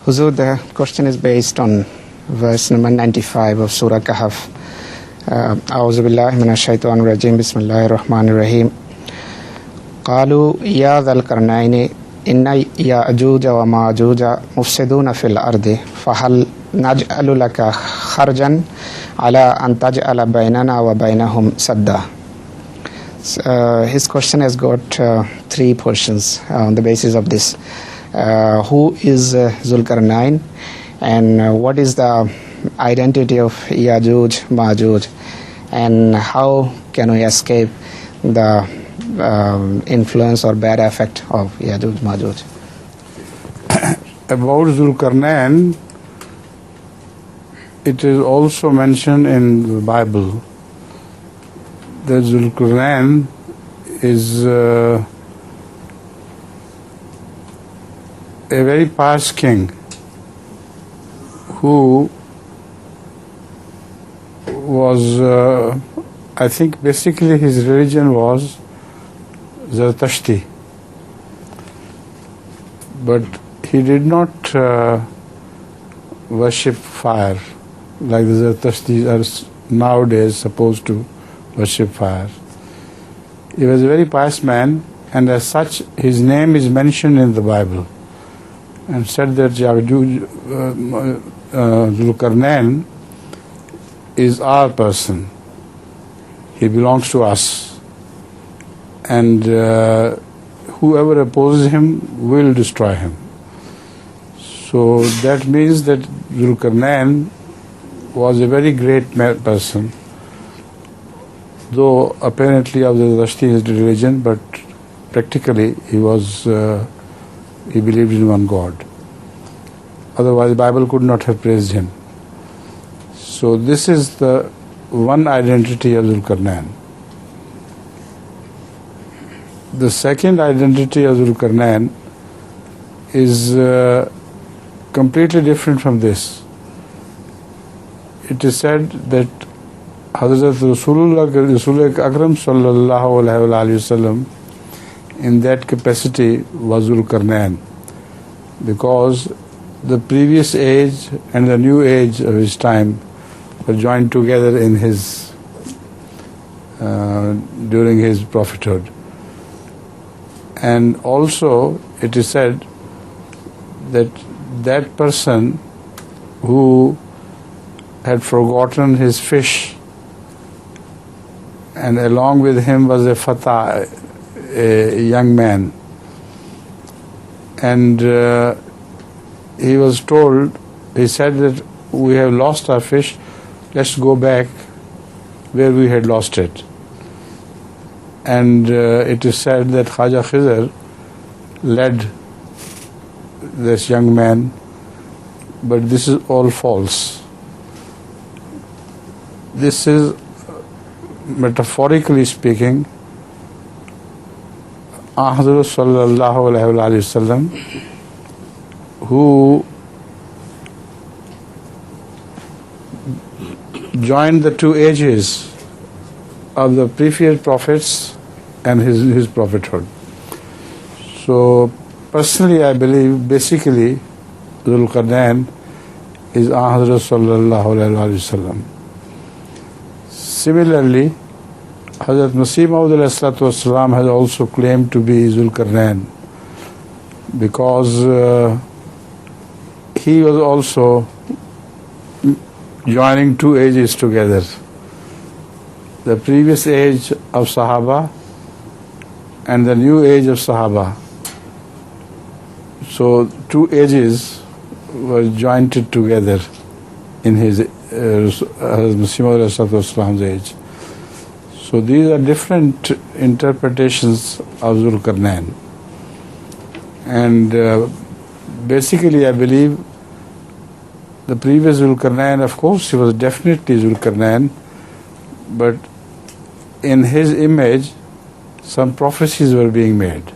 Huzur, the question is based on verse number 95 of Surah Kahf. A'udhu billahi minash shaitanir rajim. Bismillahir rahmanir rahim. Qalu ya Zulkarnain inna ya'juja wa ma'juja mufsiduna fil ardi fahal naj'alu laka kharjan ala an taj'ala baynana wa baynahum sadda. His question has got three portions on the basis of this. Who is Zulkarnain, and what is the identity of Ya'juj, Ma'juj, and how can we escape the influence or bad effect of Ya'juj, Ma'juj? About Zulkarnain, it is also mentioned in the Bible that Zulkarnain is a very pious king who was, I think basically his religion was Zartashti, but he did not worship fire like the Zartashtis are nowadays supposed to worship fire. He was a very pious man, and as such his name is mentioned in the Bible, and said that Zulkarnain is our person. He belongs to us, and whoever opposes him will destroy him. So that means that Zulkarnain was a very great person, though apparently of the Zoroastrian religion, but practically he believed in one God. Otherwise the Bible could not have praised him. So this is the one identity of Zulkarnain. The second identity of Zulkarnain is completely different from this. It is said that Hazrat Rasul Akram sallallahu alaihi wasallam in that capacity was Zulkarnain, because the previous age and the new age of his time were joined together in his during his prophethood. And also it is said that that person who had forgotten his fish, and along with him was a fata, a young man, and he was told, he said that we have lost our fish, let's go back where we had lost it. And it is said that Khaja Khizr led this young man, but this is all false. This is, metaphorically speaking, Hazrat sallallahu alaihi wasallam, who joined the two ages of the previous prophets and his prophethood. So personally I believe basically Zulkarnain is Hazrat sallallahu alaihi wasallam. Similarly, Hazrat Masih Maud ﷺ has also claimed to be Zulkarnain, because he was also joining two ages together, the previous age of Sahaba and the new age of Sahaba. So two ages were jointed together in his Masih Maud ﷺ's age. So these are different interpretations of Zulkarnain. And basically I believe the previous Zulkarnain, of course he was definitely Zulkarnain, but in his image some prophecies were being made.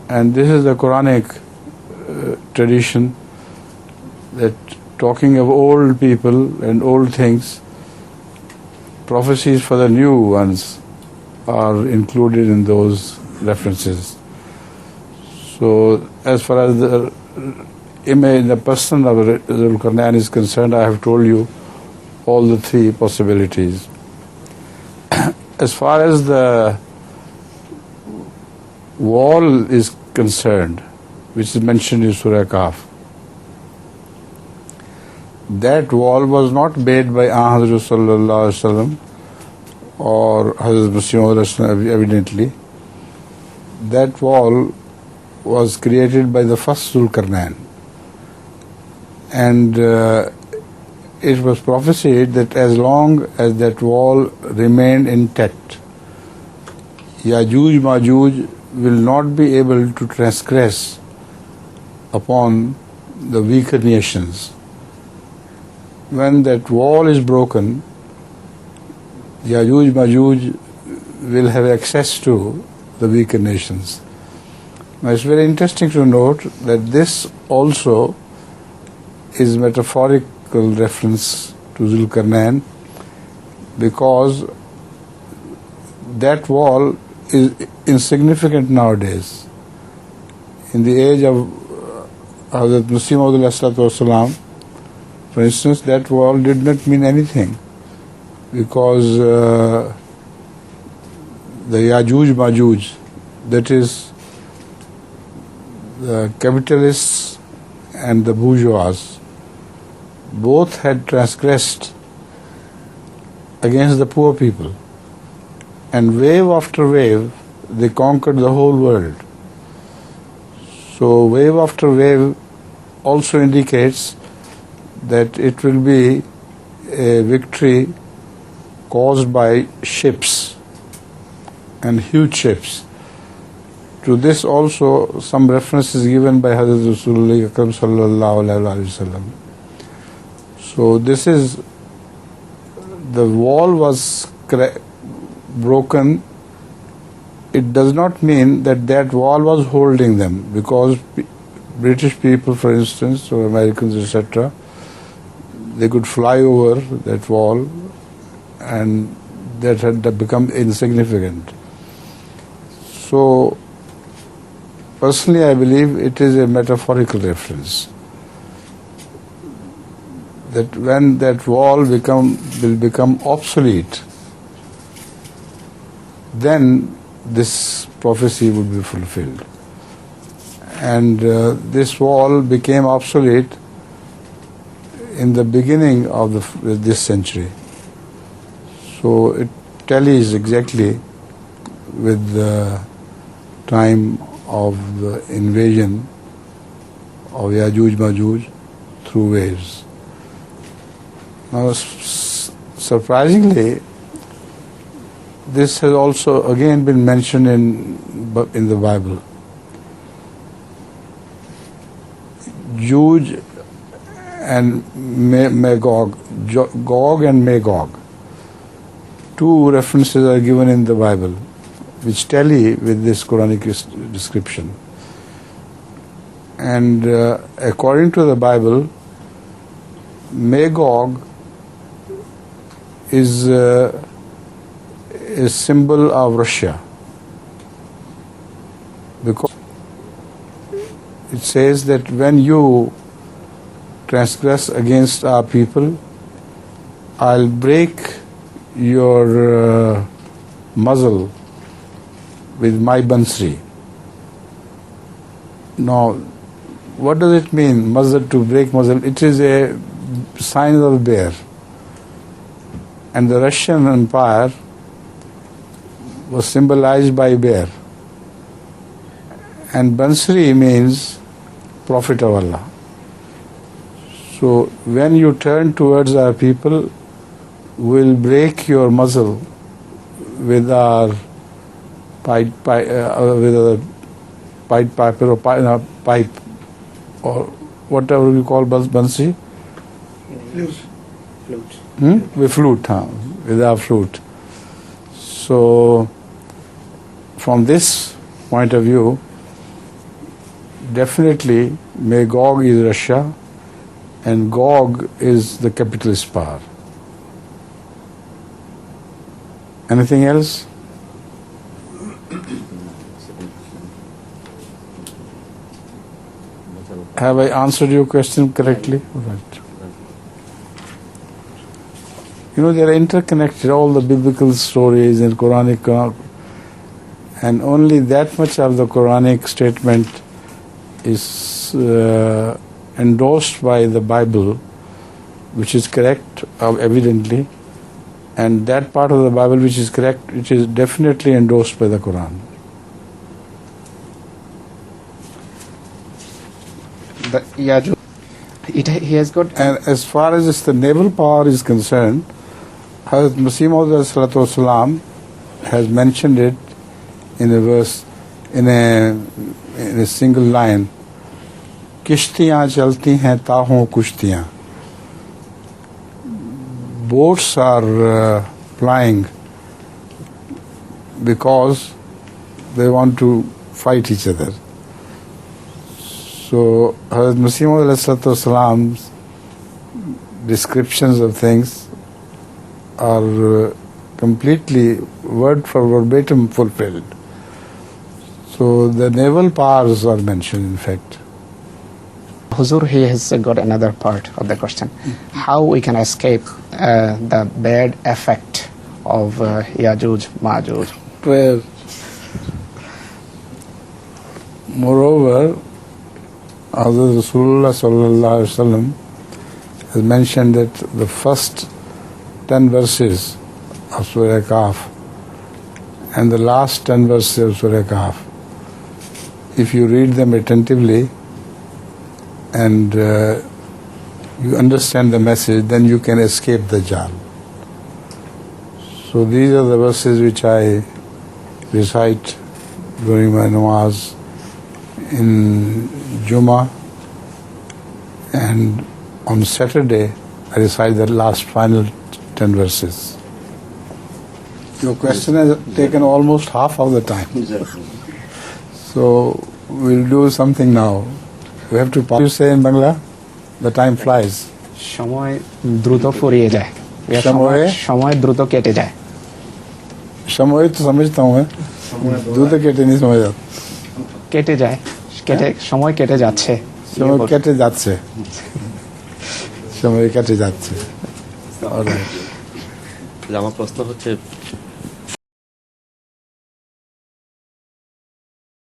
And this is the Quranic tradition, that talking of old people and old things, prophecies for the new ones are included in those references. So as far as the in the person of Zulkarnain is concerned, I have told you all the three possibilities. As far as the wall is concerned, which is mentioned in Surah Kahf, that wall was not made by Hazrat Sallallahu Alaihi Wasallam or Hazrat Muslim evidently. That wall was created by the first Zulkarnain, and it was prophesied that as long as that wall remained intact, Yajuj Majuj will not be able to transgress upon the weaker nations. When that wall is broken, Yajuj Majuj will have access to the weaker nations. Now it's very interesting to note that this also is metaphorical reference to Zulkarnain, because that wall is insignificant nowadays. In the age of Hazrat Muslim, for instance, that wall did not mean anything, because the Yajuj Majuj, that is the capitalists and the bourgeois, both had transgressed against the poor people, and wave after wave they conquered the whole world. So wave after wave also indicates that it will be a victory caused by ships and huge ships. To this also some reference is given by Hazrat Rasulullah sallallahu alaihi wasallam. So this is, the wall was broken. It does not mean that wall was holding them, because British people, for instance, or Americans, etc., they could fly over that wall, and that had become insignificant. So personally I believe it is a metaphorical reference, that when that wall will become obsolete, then this prophecy would be fulfilled. And this wall became obsolete in the beginning of this century. So it tallies exactly with the time of the invasion of Yajuj Majuj through waves. Now, surprisingly, this has also again been mentioned in the Bible. Juj and Magog, Gog and Magog, two references are given in the Bible which tally with this Quranic description. And according to the Bible, Magog is a symbol of Russia, because it says that when you transgress against our people, I'll break your muzzle with my bansri. Now, what does it mean, muzzle, to break muzzle? It is a sign of a bear. And the Russian Empire was symbolized by a bear. And bansri means Prophet of Allah. So when you turn towards our people, we'll break your muzzle with our pipe or whatever we call bansi. Flute. With flute, with our flute. So from this point of view, definitely Magog is Russia and Gog is the capitalist power. Anything else? Have I answered your question correctly? Right. You know, they are interconnected, all the biblical stories and Quranic, and only that much of the Quranic statement is endorsed by the Bible, which is correct, evidently, and that part of the Bible which is correct, which is definitely endorsed by the Quran. He has got. And as far as the naval power is concerned, Hazrat Masih Maud has mentioned it in a verse, in a single line. Kishtiyan chalti hain taahon kushtiyan. Boats are flying because they want to fight each other. So Hazrat Masih Maud descriptions of things are completely word for verbatim fulfilled. So the naval powers are mentioned, in fact. Huzur, he has got another part of the question. How we can escape the bad effect of Yajuj, Majuj? Prayer. Moreover, Hazrat Rasulullah sallallahu alaihi wasallam has mentioned that the first 10 verses of Surah Kahf and the last 10 verses of Surah Kahf, if you read them attentively and you understand the message, then you can escape Dajjal. So these are the verses which I recite during my namaz in Jummah, and on Saturday I recite the last final 10 verses. Your question has taken almost half of the time. So we'll do something now. We have to pause. You say in Bangla, the time flies. সময় দ্রুত ফুরিয়ে যায়, সময় দ্রুত কেটে যায়। समय तो समझता हूँ, दूध केटे नहीं समझ आता। কেটে যায়, সময় কেটে যাচ্ছে, সময় কেটে যাচ্ছে, সময় কেটে যাচ্ছে। আমার প্রশ্ন হচ্ছে